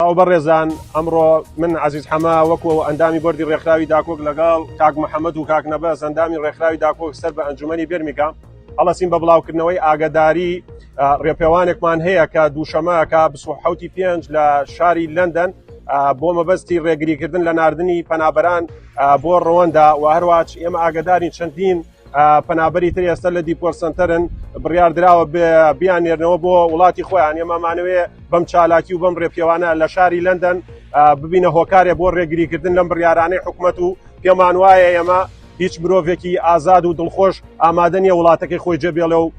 ئەو بەڕێزان ئەمڕۆ من عەزیز حەما وەکو ئەندامی بۆردی ڕێکخراوی داکۆک لەگەڵ کاک محەممەد و کاک نەبەس ئەندامی ڕێکخراوی داکۆک سەر بە ئەنجومەنی بێرمیگام هەڵەسین بە بڵاوکردنەوەی ئاگاداری ڕێپێوانێکمان هەیە کە دووشەمەکە 25 لە شاری لەندەن بۆ مەبەستی ڕێگریکردن لە ناردنی پەنابەران بۆ ڕەوەندا و هەروەها ئێمە ئاگادارین چەندین پەنابەری تر ئێستا لە دیپۆرت سەنتەرن بڕیاردراوە بیانێرنەوە بۆ وڵاتی خۆیان ئێمەمانەوێ بەم چالاکی و بەم ڕێپێوانە لە شاری لەندەن ببینە هۆکارێ بۆ ڕێگریکردن لەم بڕیارانەی حکوومەت و پێمان وایە ئێمە هیچ مرۆڤێکی ئازاد و دڵخۆش ئامادە نیە وڵاتەکەی خۆی جێبێڵێ و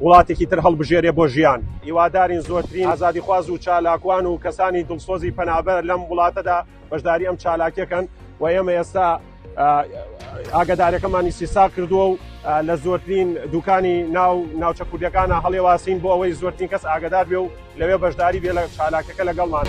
وڵاتێکی تر هەڵبژێرێ بۆ ژیان. هیوادارین زۆرترین ئازادی خواز و چالاکوان و کەسانی دڵسۆزی پەنابەر لەم وڵاتەدا بەشداری ئەم چالاکیەکەن و ئێمە ئێستا ئاگادارەکەمان ئیسیسا کردووە و لە زۆرترین دوکانی ناوچە کوردەکانە هەڵێواسین بۆ ئەوەی زۆرترین کەس ئاگادار بێ و لەوێ بەشداری بێ لە چالاکەکە لەگەڵمان.